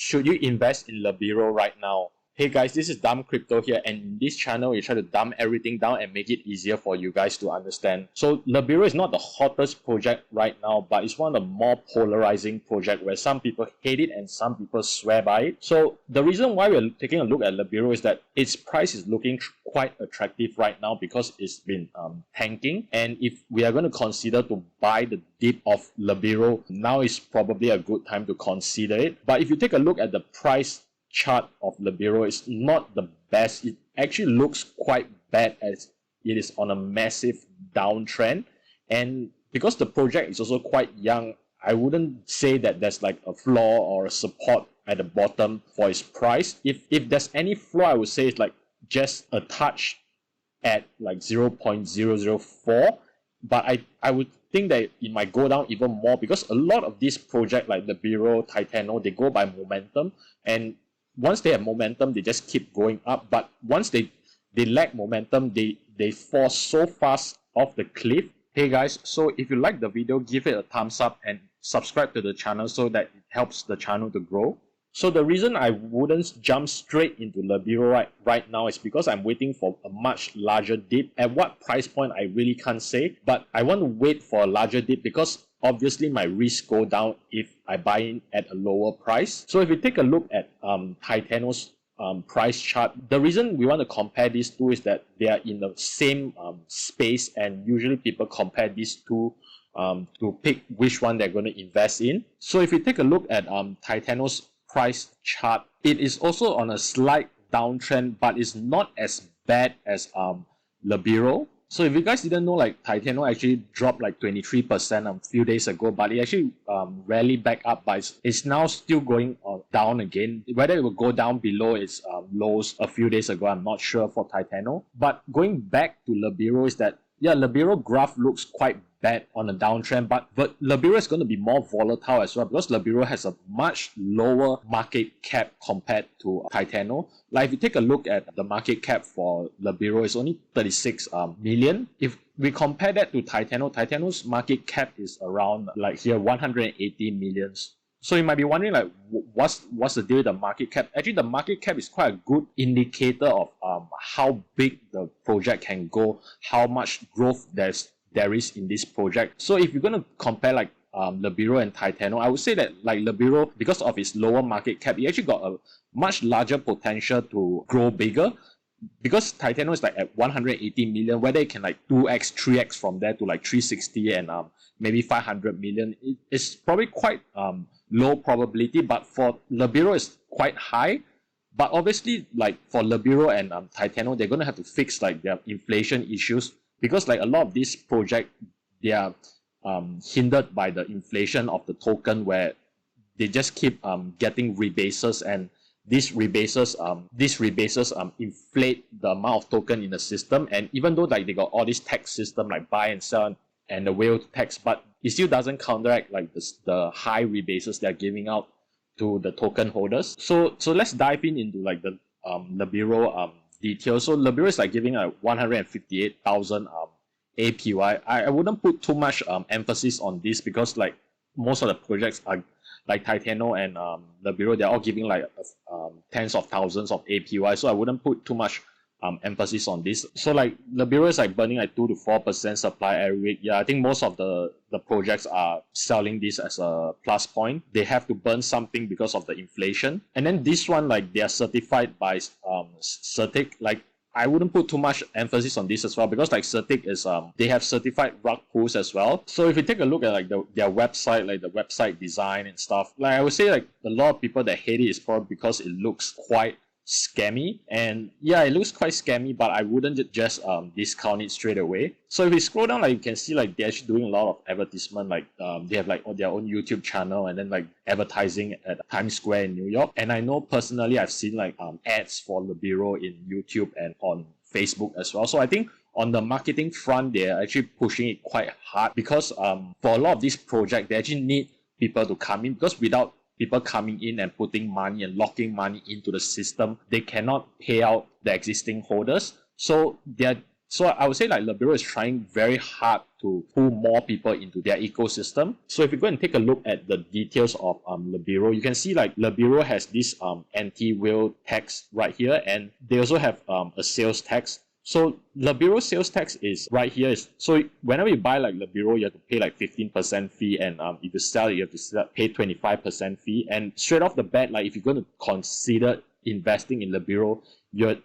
Should you invest in Libero right now? Hey guys, this is Dumb Crypto here, and in this channel we try to dumb everything down and make it easier for you guys to understand. So Libero is not the hottest project right now, but it's one of the more polarizing projects where some people hate it and some people swear by it. So the reason why we're taking a look at Libero is that its price is looking quite attractive right now because it's been tanking, and if we are going to consider to buy the dip of Libero, now is probably a good time to consider it. But if you take a look at the price chart of Libero, is not the best. It actually looks quite bad as it is on a massive downtrend, and because the project is also quite young, I wouldn't say that there's like a floor or a support at the bottom for its price. If there's any floor, I would say it's like just a touch at like 0.004, but I would think that it might go down even more because a lot of these projects like Libero, Titano, they go by momentum, and once they have momentum, they just keep going up. But once they lack momentum, they fall so fast off the cliff. Hey guys, so if you like the video, give it a thumbs up and subscribe to the channel so that it helps the channel to grow. So the reason I wouldn't jump straight into Libero right now is because I'm waiting for a much larger dip. At what price point, I really can't say, but I want to wait for a larger dip because obviously my risk go down if I buy in at a lower price. So if you take a look at Titano's price chart, the reason we want to compare these two is that they are in the same space, and usually people compare these two to pick which one they're going to invest in. So if you take a look at Titano's price chart, it is also on a slight downtrend, but it's not as bad as Libero. So if you guys didn't know, like Titano actually dropped like 23% a few days ago, but it actually rallied back up, but it's now still going down again. Whether it will go down below its lows a few days ago, I'm not sure for Titano. But going back to Libero is that, yeah, Libero graph looks quite bad on a downtrend, but Libero is going to be more volatile as well because Libero has a much lower market cap compared to Titano. Like if you take a look at the market cap for Libero, it's only 36 million. If we compare that to Titano, Titano's market cap is around like here 180 millions. So you might be wondering like what's the deal with the market cap? Actually, the market cap is quite a good indicator of how big the project can go, how much growth there is in this project. So if you're going to compare like Libero and Titano, I would say that like Libero, because of its lower market cap, it actually got a much larger potential to grow bigger. Because Titano is like at 180 million, whether it can like 2x, 3x from there to like 360 and maybe 500 million, it's probably quite low probability, but for Libero it's quite high. But obviously, like for Libero and Titano, they're going to have to fix like their inflation issues because like a lot of these projects, they are hindered by the inflation of the token, where they just keep getting rebases, and these rebases inflate the amount of token in the system. And even though like they got all this tax system like buy and sell and the whale tax, but it still doesn't counteract like the high rebases they're giving out to the token holders. So let's dive into like the Libero details. So Libero is like giving a 158,000 APY. I wouldn't put too much emphasis on this because like most of the projects are like Titano and Libero, they're all giving like tens of thousands of APY. So I wouldn't put too much emphasis on this. So like Libero is like burning like 2 to 4% supply every week. Yeah, I think most of the projects are selling this as a plus point. They have to burn something because of the inflation. And then this one, like they are certified by Certic. Like I wouldn't put too much emphasis on this as well because like Certic is they have certified rug pulls as well. So if you take a look at like their website, like the website design and stuff, like I would say like a lot of people that hate it is probably because it looks quite scammy. And yeah, it looks quite scammy, but I wouldn't just discount it straight away. So if you scroll down, like you can see like they're actually doing a lot of advertisement. Like they have like their own YouTube channel and then like advertising at Times Square in New York. And I know personally I've seen like ads for Libero in YouTube and on Facebook as well. So I think on the marketing front, they're actually pushing it quite hard because for a lot of these projects, they actually need people to come in, because without people coming in and putting money and locking money into the system, they cannot pay out the existing holders. So they're So I would say like Libero is trying very hard to pull more people into their ecosystem. So if you go and take a look at the details of Libero, you can see like Libero has this anti-whale tax right here, and they also have a sales tax. So Libero sales tax is right here. So whenever you buy like Libero, you have to pay like 15% fee, and if you sell it, you have to pay 25% fee. And straight off the bat, like if you're going to consider investing in Libero, you're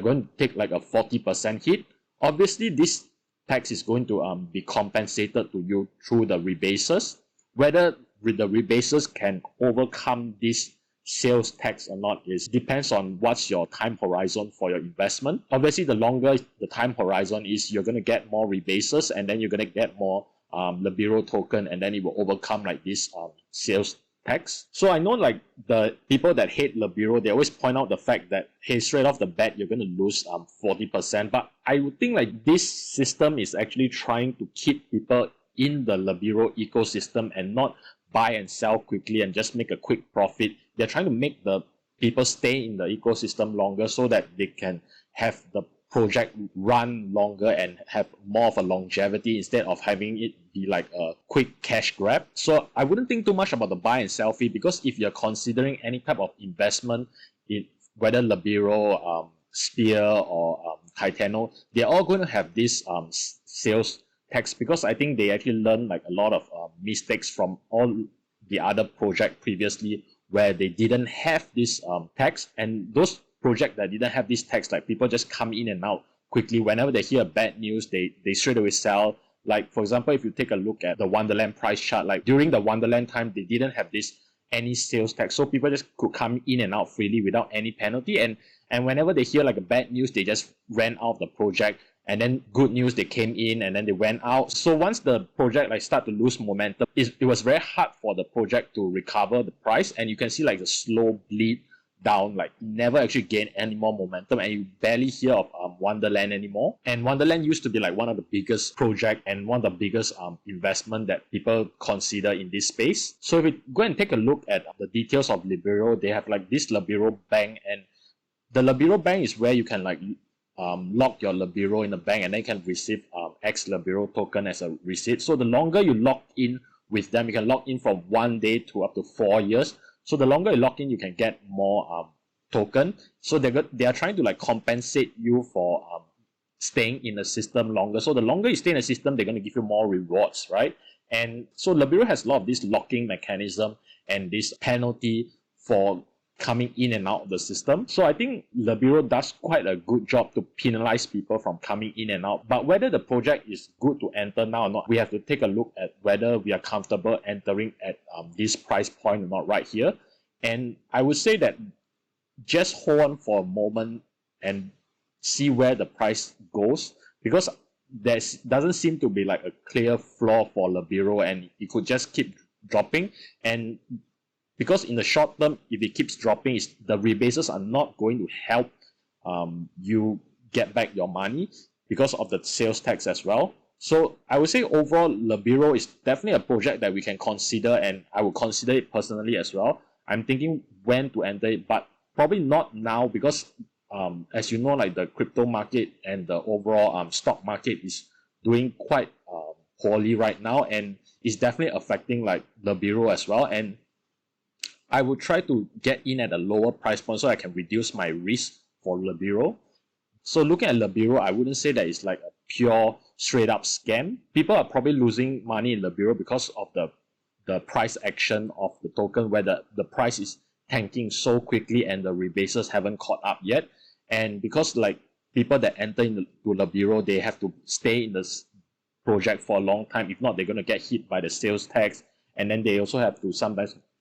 going to take like a 40% hit. Obviously, this tax is going to be compensated to you through the rebases. Whether the rebases can overcome this sales tax or not depends on what's your time horizon for your investment. Obviously, the longer the time horizon is, you're going to get more rebases, and then you're going to get more Libero token, and then it will overcome like this sales tax. So I know like the people that hate Libero, they always point out the fact that, hey, straight off the bat, you're going to lose 40%. But I would think like this system is actually trying to keep people in the Libero ecosystem and not buy and sell quickly and just make a quick profit. They're trying to make the people stay in the ecosystem longer so that they can have the project run longer and have more of a longevity instead of having it be like a quick cash grab. So I wouldn't think too much about the buy and sell fee, because if you're considering any type of investment in whether Libero, Spear, or Titano, they're all going to have this sales tax, because I think they actually learned like a lot of mistakes from all the other project previously where they didn't have this tax. And those project that didn't have this tax, like people just come in and out quickly. Whenever they hear bad news, they straight away sell. Like for example, if you take a look at the Wonderland price chart, like during the Wonderland time, they didn't have this any sales tax, so people just could come in and out freely without any penalty. And whenever they hear like a bad news, they just ran out of the project. And then good news, they came in and then they went out. So once the project like start to lose momentum, it was very hard for the project to recover the price. And you can see like the slow bleed down, like never actually gain any more momentum, and you barely hear of Wonderland anymore. And Wonderland used to be like one of the biggest project and one of the biggest investment that people consider in this space. So if we go and take a look at the details of Libero, they have like this Libero bank, and the Libero bank is where you can like lock your Libero in the bank, and then you can receive X Libero token as a receipt. So the longer you lock in with them, you can lock in from 1 day to up to 4 years. So the longer you lock in, you can get more token. So they are trying to like compensate you for staying in the system longer. So the longer you stay in the system, they're going to give you more rewards, right? And so Libero has a lot of this locking mechanism and this penalty for coming in and out of the system. So I think Libero does quite a good job to penalize people from coming in and out. But whether the project is good to enter now or not, we have to take a look at whether we are comfortable entering at this price point or not right here. And I would say that just hold on for a moment and see where the price goes, because there doesn't seem to be like a clear floor for Libero, and it could just keep dropping. And because in the short term, if it keeps dropping, the rebases are not going to help you get back your money because of the sales tax as well. So I would say overall, Libero is definitely a project that we can consider, and I would consider it personally as well. I'm thinking when to enter it, but probably not now, because as you know, like the crypto market and the overall stock market is doing quite poorly right now, and it's definitely affecting like Libero as well. And I would try to get in at a lower price point so I can reduce my risk for Libero. So looking at Libero, I wouldn't say that it's like a pure straight up scam. People are probably losing money in Libero because of the price action of the token, where the price is tanking so quickly and the rebases haven't caught up yet. And because like people that enter into Libero, they have to stay in this project for a long time. If not, they're going to get hit by the sales tax. And then they also have to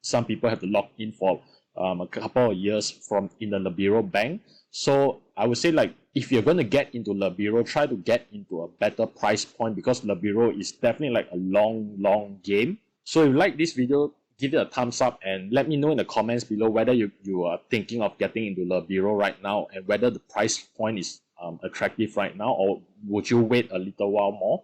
some people have to lock in for a couple of years from in the Libero bank. So I would say like if you're going to get into Libero, try to get into a better price point, because Libero is definitely like a long game. So if you like this video, give it a thumbs up and let me know in the comments below whether you are thinking of getting into Libero right now, and whether the price point is attractive right now, or would you wait a little while more.